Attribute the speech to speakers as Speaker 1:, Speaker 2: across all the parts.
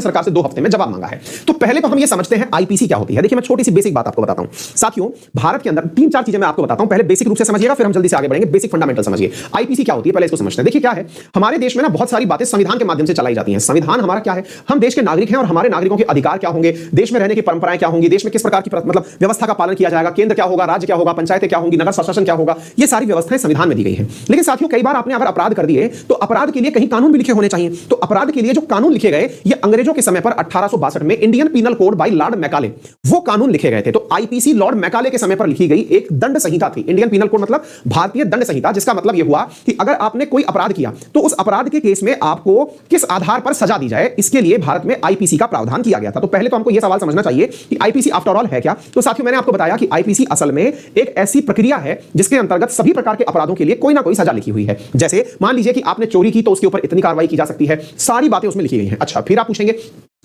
Speaker 1: सरकार से 2 हफ्ते में जवाब मांगा है। तो पहले तो हम ये समझते हैं आईपीसी क्या होती है। देखिए मैं छोटी सी बेसिक बात आपको बताता हूं साथियों। भारत के अंदर 3-4 चीजें मैं आपको बताता हूं, पहले बेसिक रूप से समझिएगा, फिर हम जल्दी से आगे बढ़ेंगे। बेसिक फंडामेंटल समझिए आईपीसी क्या होती है, पहले इसको समझते हैं। देखिए क्या है, हमारे देश में ना बहुत सारी बातें संविधान के माध्यम से चलाई जाती हैं। संविधान हमारा क्या है, हम देश के नागरिक हैं और हमारे नागरिकों के अधिकार क्या होंगे, देश में रहने की परंपराएं क्या होंगी, देश में किस प्रकार की मतलब व्यवस्था का पालन किया जाएगा, केंद्र क्या होगा, राज्य क्या होगा, पंचायतें क्या होंगी, नगर शासन क्या होगा, ये सारी व्यवस्थाएं संविधान में दी गई हैं। लेकिन साथियों कई बार आपने अगर अपराध कर दिए तो अपराध के लिए कहीं कानून भी लिखे होने चाहिए। तो अपराध के लिए जो कानून लिखे गए ये अंग्रेजों के समय पर 1862 में Indian penal code by Lord Macaulay वो कानून लिखे गए थे। तो आईपीसी लॉर्ड मैकाले के समय पर लिखी गई एक दंड संहिता थी। इंडियन पीनल कोड मतलब भारतीय दंड संहिता, जिसका मतलब यह हुआ कि अगर आपने कोई अपराध किया तो उस अपराध के केस में आपको किस आधार पर सजा दी जाए, इसके लिए भारत में आईपीसी का प्रावधान किया गया था। तो पहले तो हमको यह सवाल समझना चाहिए कि आईपीसी आफ्टर ऑल है क्या। तो साथियों मैंने आपको बताया कि आईपीसी असल में एक ऐसी प्रक्रिया है जिसके अंतर्गत सभी प्रकार के अपराधों के लिए कोई ना कोई सजा लिखी हुई है। जैसे मान लीजिए कि आपने चोरी की तो उसके ऊपर इतनी कार्रवाई की जा सकती है, सारी बातें उसमें लिखी गई हैं। अच्छा फिर आप पूछेंगे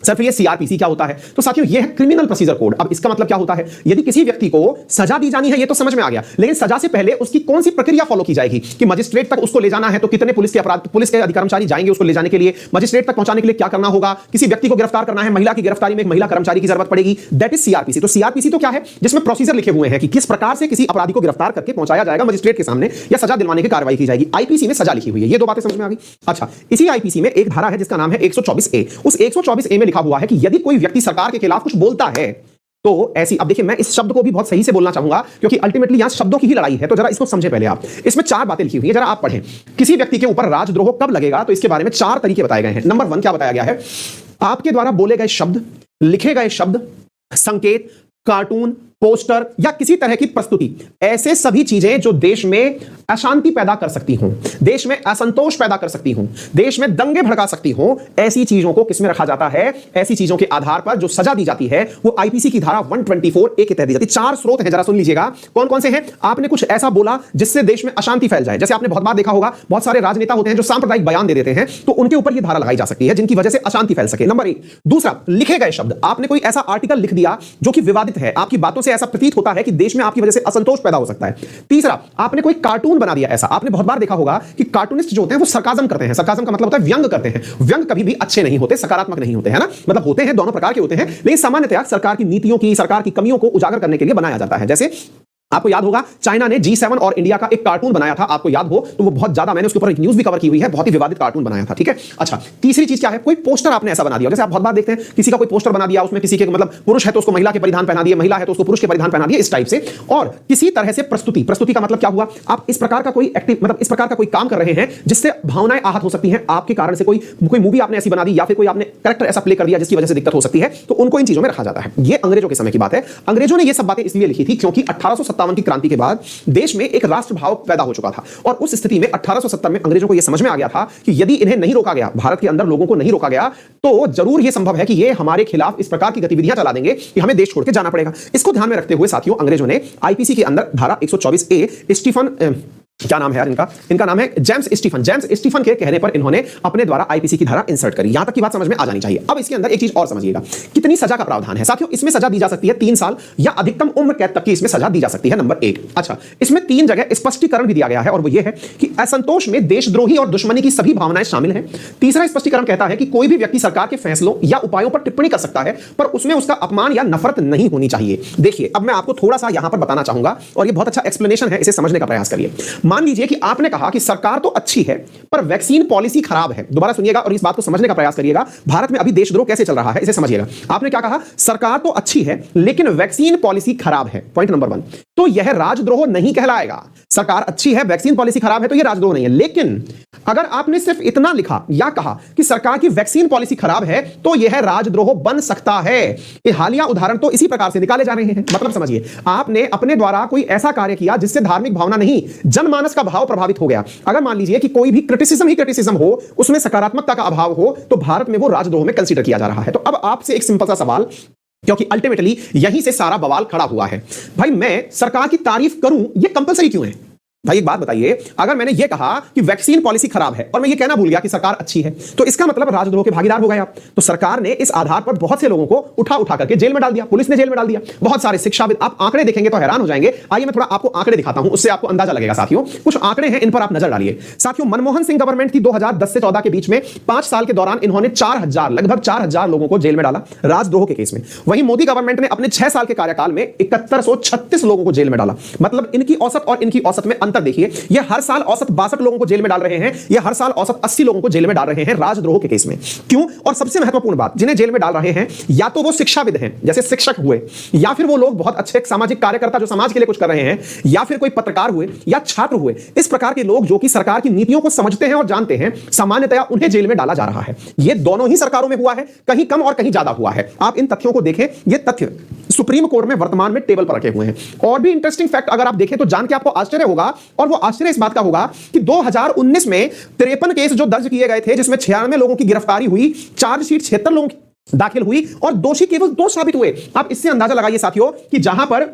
Speaker 1: सर फिर ये सीआरपीसी क्या होता है। तो साथियों ये है क्रिमिनल प्रोसीजर कोड। अब इसका मतलब क्या होता है, यदि किसी व्यक्ति को सजा दी जानी है ये तो समझ में आ गया, लेकिन सजा से पहले उसकी कौन सी प्रक्रिया फॉलो की जाएगी कि मजिस्ट्रेट तक उसको ले जाना है तो कितने पुलिस के अधिकारियों जाएंगे उसको ले जाने के लिए, मजिस्ट्रेट तक पहुंचाने के लिए क्या करना होगा, किसी व्यक्ति को गिरफ्तार करना है, महिला की गिरफ्तारी में एक महिला कर्मचारी की जरूरत पड़ेगी, दैट इज सीआरपीसी। तो सीआरपीसी तो क्या है, जिसमें प्रोसीजर लिखे हुए हैं कि किस प्रकार से किसी अपराधी को गिरफ्तार करके पहुंचाया जाएगा मजिस्ट्रेट के सामने या सजा दिलवाने की कार्रवाई की जाएगी। आईपीसी में सजा लिखी हुई है, ये 2 बातें समझ में आ गई। अच्छा इसी आईपीसी में एक धारा है जिसका नाम है 124A। उस 124A में लिखा हुआ है कि यदि कोई व्यक्ति सरकार के खिलाफ कुछ बोलता है तो ऐसी, अब देखिए मैं इस शब्द को भी बहुत सही से बोलना चाहूंगा क्योंकि अल्टीमेटली यहां शब्दों की ही लड़ाई है, तो जरा इसको समझे पहले आप। इसमें 4 बातें लिखी हुई है, जरा आप पढ़ें। किसी व्यक्ति के ऊपर राजद्रोह कब लगेगा तो इसके बारे में 4 तरीके बताए गए हैं। नंबर 1 क्या बताया गया है, आपके द्वारा बोले गए शब्द, लिखे गए शब्द, संकेत, कार्टून, पोस्टर या किसी तरह की प्रस्तुति, ऐसे सभी चीजें जो देश में अशांति पैदा कर सकती हों, देश में असंतोष पैदा कर सकती हों, देश में दंगे भड़का सकती हों, ऐसी चीजों को किसमें रखा जाता है, ऐसी चीजों के आधार पर जो सजा दी जाती है वो आईपीसी की धारा 124A के तहत दी जाती है। 4 स्रोत हैं, जरा सुन लीजिएगा कौन कौन से हैं। आपने कुछ ऐसा बोला जिससे देश में अशांति फैल जाए, जैसे आपने बहुत बार देखा होगा बहुत सारे राजनेता होते हैं जो सांप्रदायिक बयान दे देते हैं, तो उनके ऊपर यह धारा लगाई जा सकती है जिनकी वजह से अशांति फैल सके। नंबर 1। दूसरा, लिखे गए शब्द, आपने कोई ऐसा आर्टिकल लिख दिया जो कि विवादित है, आपकी बातों से ऐसा प्रतीत होता है कि देश में आपकी वजह से असंतोष पैदा हो सकता है। तीसरा, आपने कोई कार्टून बना दिया ऐसा, आपने बहुत बार देखा होगा कि कार्टूनिस्ट जो होते हैं वो सरकाजम करते हैं। सरकाजम का मतलब होता है व्यंग करते हैं। व्यंग कभी भी अच्छे नहीं होते, सकारात्मक नहीं होते, है ना, मतलब होते हैं दोनों प्रकार के होते हैं, लेकिन सामान्यतः सरकार की नीतियों की, सरकार की कमियों को उजागर करने के लिए बनाया जाता है। जैसे आपको याद होगा चाइना ने G7 और इंडिया का एक कार्टून बनाया था, आपको याद हो तो वो बहुत ज्यादा, मैंने उसके ऊपर एक न्यूज़ भी कवर की हुई है, बहुत ही विवादित कार्टून बनाया था, ठीक है। अच्छा तीसरी चीज क्या है, कोई पोस्टर आपने ऐसा बना दिया, जैसे आप बहुत बार देखते हैं किसी का कोई पोस्टर बना दिया, उसमें किसी के मतलब पुरुष है तो उसको महिला के परिधान पहना दिए, महिला है तो उसको पुरुष के परिधान पहना दिए, इस टाइप से। और किसी तरह से प्रस्तुति, प्रस्तुति का मतलब क्या हुआ, आप इस प्रकार का कोई एक्टिव मतलब इस प्रकार का कोई काम कर रहे हैं जिससे भावनाएं आहत हो सकती हैं आपके कारण से, कोई मूवी आपने ऐसी बना दी या फिर कोई आपने कैरेक्टर ऐसा प्ले कर दिया जिसकी वजह से दिक्कत हो सकती है, तो उनको इन चीजों में रखा जाता है। ये अंग्रेजों के समय की बात है। अंग्रेजों ने ये सब बातें इसलिए लिखी थी क्योंकि 1857 की क्रांति के बाद देश में एक राष्ट्रभाव पैदा हो चुका था और उस स्थिति में 1870 में अंग्रेजों को यह समझ में आ गया था कि यदि इन्हें नहीं रोका गया, भारत के अंदर लोगों को नहीं रोका गया, तो जरूर यह संभव है कि ये हमारे खिलाफ इस प्रकार की गतिविधियां चला देंगे कि हमें देश छोड़ के जाना पड़ेगा। इसको ध्यान में रखते हुए साथियों अंग्रेजों ने आईपीसी के अंदर धारा 124A, स्टीफन क्या नाम है यार इनका नाम है जेम्स स्टीफन के कहने पर इन्होंने अपने द्वारा आईपीसी की धारा इंसर्ट करी। यहां तक की बात समझ में आ जानी चाहिए। अब इसके अंदर एक चीज और समझिएगा, कितनी सजा का प्रावधान है साथियों। इसमें सजा दी जा सकती है 3 साल या अधिकतम उम्र कैद तक की इसमें सजा दी जा सकती है, नंबर 1। अच्छा इसमें 3 जगह स्पष्टीकरण भी दिया गया है और वो ये है कि असंतोष में देशद्रोही और दुश्मनी की सभी भावनाएं शामिल हैं। तीसरा स्पष्टीकरण कहता है कि कोई भी व्यक्ति सरकार के फैसलों या उपायों पर टिप्पणी कर सकता है पर उसमें उसका अपमान या नफरत नहीं होनी चाहिए। देखिए अब मैं आपको थोड़ा सा यहां पर बताना चाहूंगा और ये बहुत अच्छा एक्सप्लेनेशन है, इसे समझने का प्रयास करिए। मान लीजिए कि आपने कहा कि सरकार तो अच्छी है पर वैक्सीन पॉलिसी खराब है। दोबारा सुनिएगा और इस बात को समझने का प्रयास करिएगा, भारत में अभी देशद्रोह कैसे चल रहा है इसे समझिएगा। आपने क्या कहा, सरकार तो अच्छी है लेकिन वैक्सीन पॉलिसी खराब है, पॉइंट नंबर 1। तो यह राजद्रोह नहीं कहलाएगा। सरकार अच्छी है, वैक्सीन पॉलिसी खराब है तो यह राजद्रोह नहीं है। लेकिन अगर आपने सिर्फ इतना लिखा या कहा कि सरकार की वैक्सीन पॉलिसी खराब है तो यह राजद्रोह बन सकता है। ये हालिया उदाहरण तो इसी प्रकार से निकाले जा रहे हैं। मतलब समझिए, आपने अपने द्वारा कोई ऐसा कार्य किया जिससे धार्मिक भावना नहीं जनमानस का भाव प्रभावित हो गया। अगर मान लीजिए कि कोई भी क्रिटिसिज्म हो, उसमें सकारात्मकता का अभाव हो, तो भारत में वो राजद्रोह में कंसीडर किया जा रहा है। तो अब आपसे एक सिंपल सा सवाल, क्योंकि अल्टीमेटली यहीं से सारा बवाल खड़ा हुआ है, भाई मैं सरकार की तारीफ करूं ये कंपलसरी क्यों है? भाई एक बात बताइए, अगर मैंने ये कहा कि वैक्सीन पॉलिसी खराब है और मैं ये कहना भूल गया कि सरकार अच्छी है, तो इसका मतलब राजद्रोह के भागीदार हो गए आप। तो सरकार ने इस आधार पर बहुत से लोगों को उठा उठा करके जेल में डाल दिया, पुलिस ने जेल में डाल दिया, बहुत सारे शिक्षाविद। आप आंकड़े देखेंगे तो हैरान हो जाएंगे। आइए मैं थोड़ा आपको आंकड़े दिखाता हूं, उससे आपको अंदाजा लगेगा। साथियों कुछ आंकड़े हैं, इन पर आप नजर डालिए। साथियों मनमोहन सिंह गवर्नमेंट थी 2010 से 14 के बीच में, 5 साल के दौरान इन्होंने 4000 लगभग 4000 लोगों को जेल में डाला राजद्रोह के केस में। वहीं मोदी गवर्नमेंट ने अपने 6 साल के कार्यकाल में 7136 लोगों को जेल में डाला। मतलब इनकी औसत और इनकी औसत में अंतर देखिए। यह हर साल औसत 62 लोगों को जेल में डाल रहे हैं, यह हर साल औसत 80 लोगों को जेल में डाल रहे हैं राजद्रोह के केस में। क्यों? और सबसे महत्वपूर्ण बात, जिन्हें जेल में डाल रहे हैं या तो वो शिक्षाविद हैं जैसे शिक्षक हुए, या फिर वो लोग बहुत अच्छे सामाजिक कार्यकर्ता जो समाज के लिए कुछ कर रहे हैं, या फिर कोई पत्रकार हुए या छात्र हुए। इस प्रकार के लोग जो कि सरकार की नीतियों को समझते हैं और जानते हैं, सामान्यतया उन्हें जेल में डाला जा रहा है। यह दोनों ही सरकारों में हुआ है, कहीं कम और कहीं ज्यादा हुआ है। आप इन तथ्यों को देखें, ये तथ्य सुप्रीम कोर्ट में वर्तमान में टेबल पर रखे हुए हैं। और भी इंटरेस्टिंग फैक्ट अगर आप देखें तो जान के आपको आश्चर्य होगा, और वो आश्चर्य इस बात का होगा कि 2019 में 53 केस जो दर्ज किए गए थे, जिसमें 96 लोगों की गिरफ्तारी हुई, चार्जशीट 76 लोगों की दाखिल हुई और दोषी केवल 2 साबित हुए। आप इससे अंदाजा लगाइए साथियों कि जहां पर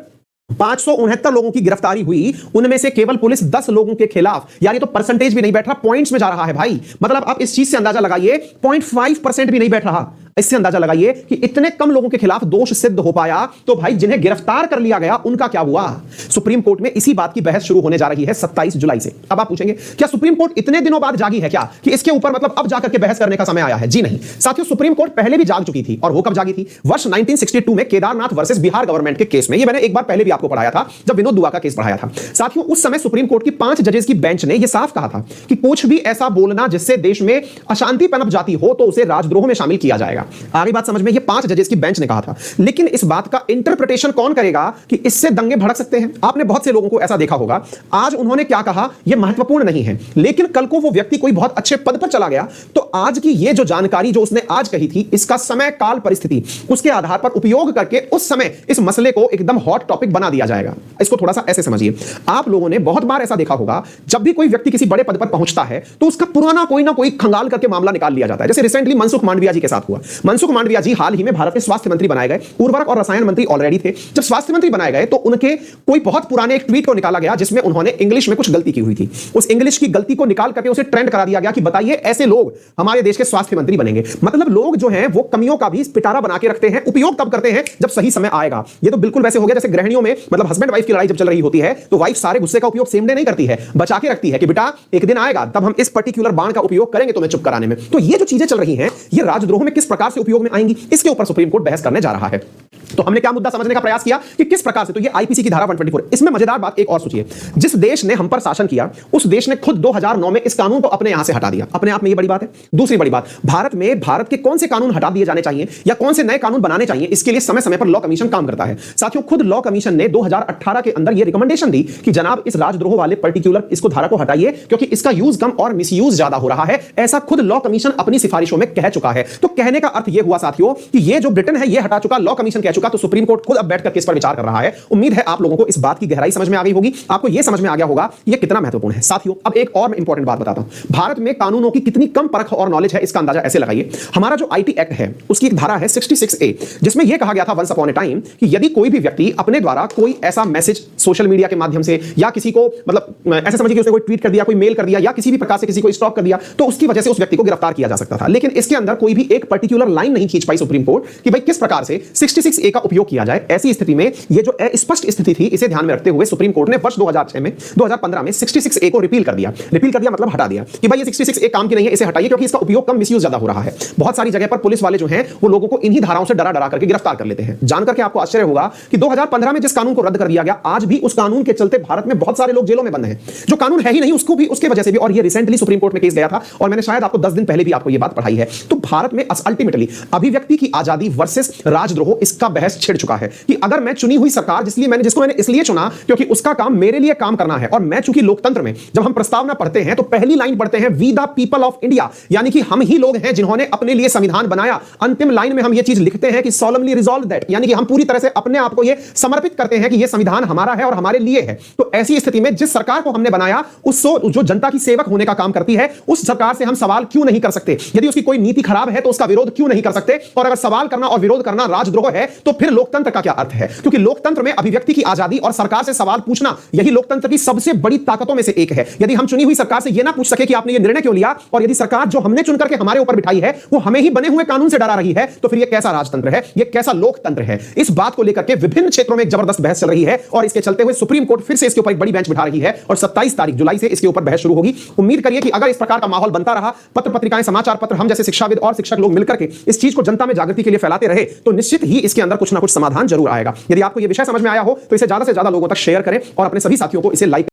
Speaker 1: 569 लोगों की गिरफ्तारी हुई, उनमें से केवल पुलिस 10 लोगों के खिलाफ, यानी तो परसेंटेज भी नहीं बैठ रहा, पॉइंट्स में जा रहा है भाई। मतलब आप इस चीज से अंदाजा लगाइए, 0.5% भी नहीं बैठ रहा। इससे अंदाजा लगाइए कि इतने कम लोगों के खिलाफ दोष सिद्ध हो पाया, तो भाई जिन्हें गिरफ्तार कर लिया गया उनका क्या हुआ? सुप्रीम कोर्ट में इसी बात की बहस शुरू होने जा रही है 27 जुलाई से। अब आप पूछेंगे क्या सुप्रीम कोर्ट इतने दिनों बाद जागी है क्या, कि इसके ऊपर मतलब अब जाकर के बहस करने का समय आया है? जी नहीं साथियों, सुप्रीम कोर्ट पहले भी जाग चुकी थी। और वो कब जागी थी? वर्ष 1962 में केदारनाथ वर्सेस बिहार गवर्नमेंट के केस में। ये मैंने एक बार पहले भी आपको पढ़ाया था, जब विनोद दुआ का केस पढ़ाया था। साथियों उस समय सुप्रीम कोर्ट की 5 जजेस की बेंच ने यह साफ कहा था कि कुछ भी ऐसा बोलना जिससे देश में अशांति पनप जाती हो, तो उसे राजद्रोह में शामिल किया जाएगा। आगे बात समझ में, ये 5 जजेस की बेंच ने कहा था। लेकिन इस बात का इंटरप्रिटेशन कौन करेगा कि इससे दंगे भड़क सकते हैं? आपने बहुत से लोगों को ऐसा देखा होगा। आज उन्होंने क्या कहा यह महत्वपूर्ण नहीं है, लेकिन कल को वो व्यक्ति कोई बहुत अच्छे पद पर चला गया, तो आज की ये जो जानकारी जो उसने आज कही थी, इसका समय काल परिस्थिति उसके आधार पर उपयोग करके उस समय इस मसले को एकदम हॉट टॉपिक बना दिया जाएगा। इसको थोड़ा सा ऐसे समझिए। आप लोगों ने बहुत बार ऐसा देखा होगा, जब भी कोई व्यक्ति किसी बड़े पद पर पहुंचता है तो उसका पुराना कोई ना कोई खंगाल करके मामला निकाल लिया जाता है। जैसे रिसेंटली मनसुख मांडविया जी के साथ हुआ। मनसुख मांडविया जी हाल ही में भारत के स्वास्थ्य मंत्री बनाए गए, उर्वरक और रसायन मंत्री ऑलरेडी थे। जब स्वास्थ्य मंत्री बनाए गए तो उनके कोई बहुत पुराने एक ट्वीट को निकाला गया जिसमें उन्होंने इंग्लिश में कुछ गलती की हुई थी। उस इंग्लिश की गलती को निकाल करके उसे ट्रेंड करा दिया गया कि बताइए ऐसे लोग हमारे देश के स्वास्थ्य मंत्री बनेंगे। मतलब लोग जो हैं वो कमियों का भी पिटारा बना के रखते हैं, उपयोग तब करते हैं जब सही समय आएगा। ये तो बिल्कुल वैसे हो गया जैसे गृहिणियों में, मतलब हस्बैंड वाइफ की लड़ाई जब चल रही होती है तो वाइफ सारे गुस्से का उपयोग सेम डे नहीं करती है, बचा के रखती है कि बेटा एक दिन आएगा तब हम इस पर्टिकुलर बाण का उपयोग करेंगे तुम्हें चुप कराने में। तो ये जो चीजें चल रही हैं ये राजद्रोह में किस प्रकार से उपयोग में आएंगी, इसके ऊपर सुप्रीम कोर्ट बहस करने जा रहा है। तो हमने क्या मुद्दा समझने का प्रयास किया कि किस प्रकार से, तो ये आईपीसी की धारा 124। इसमें मजेदार बात एक और सोचिए, जिस देश ने हम पर शासन किया उस देश ने खुद 2009 में इस कानून को अपने यहां से हटा दिया। अपने आप में ये बड़ी बात है। दूसरी बड़ी बात, भारत में भारत के कौन से कानून हटा दिए जाने चाहिए या कौन से नए कानून बनाने चाहिए, इसके लिए समय समय पर लॉ कमीशन काम करता है। साथियों खुद लॉ कमीशन ने 2018 के अंदर यह रिकमेंडेशन दी कि जनाब इस राजद्रोह वाले पर्टिकुलर इसको धारा को हटाइए क्योंकि इसका यूज कम और मिसयूज ज्यादा हो रहा है। ऐसा खुद लॉ कमीशन अपनी सिफारिशों में कह चुका है। तो कहने का अर्थ यह हुआ साथियों कि ये जो ब्रिटेन है ये हटा चुका, लॉ कमीशन कह चुका, तो सुप्रीम कोर्ट खुद अब बैठकर केस पर विचार कर रहा है। उम्मीद है आप लोगों को इस बात की गहराई समझ में आ गई होगी, आपको यह समझ में आ गया होगा यह कितना महत्वपूर्ण है। साथियों अब एक और इंपॉर्टेंट बात बताता हूं, भारत में कानूनों की कितनी कम परख और नॉलेज है इसका अंदाजा ऐसे लगाइए। हमारा जो आईटी एक्ट है उसकी एक धारा है 66A, जिसमें यह कहा गया था वंस अपॉन ए टाइम कि यदि कोई भी व्यक्ति अपने द्वारा कोई ऐसा मैसेज सोशल मीडिया के माध्यम से या किसी को मतलब ऐसे समझिए कि उसने कोई ट्वीट कर दिया, कोई मेल कर दिया या किसी भी प्रकार से किसी को स्टॉक कर दिया, तो उसकी वजह से उस व्यक्ति को गिरफ्तार किया जा सकता था। लेकिन इसके अंदर कोई भी एक पर्टिकुलर लाइन नहीं खींच पाई सुप्रीम कोर्ट कि भाई किस प्रकार से 66A का उपयोग किया जाए। ऐसी स्थिति में ये जो स्पष्ट स्थिति थी इसे ध्यान में रखते हुए सुप्रीम कोर्ट ने वर्ष 2015 में 66A को रिपील कर दिया। रिपील कर दिया मतलब हटा दिया कि भाई ये 66A काम की नहीं है, इसे हटाइए क्योंकि इसका उपयोग कम, मिसयूज ज्यादा हो रहा है। बहुत सारी जगह पर पुलिस वाले जो हैं वो लोगों को इन्हीं धाराओं से डरा करके गिरफ्तार कर लेते हैं। जानकर के आपको आश्चर्य होगा कि 2015 में जिस कानून को रद्द कर दिया गया, आज भी उस कानून के चलते भारत में बहुत सारे लोग जेलों में बंद हैं। जो कानून है ही नहीं उसको भी उसके वजह से भी, और ये रिसेंटली सुप्रीम कोर्ट में केस गया था और मैंने शायद आपको 10 दिन पहले भी आपको ये बात पढ़ाई है। तो भारत में अल्टीमेटली अभिव्यक्ति की आजादी वर्सेस राजद्रोह, इसका बहस छिड़ चुका है कि अगर मैं चुनी हुई सरकार जिसको मैंने इसलिए चुना क्योंकि उसका काम मेरे लिए काम करना है, और मैं चूंकि लोकतंत्र में जब हम प्रस्तावना पढ़ते हैं तो पहली लाइन पढ़ते हैं we the people of India, यानी कि हम ही लोग हैं जिन्होंने अपने लिए संविधान बनाया। अंतिम लाइन में हम ये चीज लिखते हैं कि सोलमली रिजॉल्व दैट, यानी कि हम पूरी तरह से अपने आप को ये समर्पित करते हैं कि ये संविधान हमारा है और हमारे लिए है। तो ऐसी स्थिति में जिस सरकार को हमने बनाया उस जो जनता की सेवक होने का काम करती है, उस सरकार से हम सवाल क्यों नहीं कर सकते? यदि उसकी कोई नीति खराब है तो उसका विरोध क्यों नहीं कर सकते? और अगर सवाल करना और विरोध करना राजद्रोह है तो तो फिर लोकतंत्र का क्या अर्थ है? क्योंकि लोकतंत्र में अभिव्यक्ति की आजादी और सरकार से सवाल पूछना, यही लोकतंत्र की सबसे बड़ी ताकतों में से एक है। यदि हम चुनी हुई सरकार से यह ना पूछ सके कि आपने ये निर्णय क्यों लिया, और यदि सरकार जो हमने चुनकर के हमारे ऊपर बिठाई है वो हमें ही बने हुए कानून से डरा रही है, तो फिर यह कैसा राजतंत्र है, यह कैसा लोकतंत्र है? इस बात को लेकर के विभिन्न क्षेत्रों में एक जबरदस्त बहस चल रही है, और इसके चलते हुए सुप्रीम कोर्ट फिर से इसके ऊपर एक बड़ी बेंच बिठा रही है, और 27 तारीख जुलाई से इसके ऊपर बहस शुरू होगी। उम्मीद करिए कि अगर इस प्रकार का माहौल बनता रहा, पत्र पत्रिकाएं, समाचार पत्र, हम जैसे शिक्षाविद और शिक्षक लोग मिलकर के इस चीज को जनता में जागृति के लिए फैलाते रहे, तो निश्चित ही इसके अंदर कुछ ना कुछ समाधान जरूर आएगा। यदि आपको यह विषय समझ में आया हो तो इसे ज्यादा से ज्यादा लोगों तक शेयर करें और अपने सभी साथियों को इसे लाइक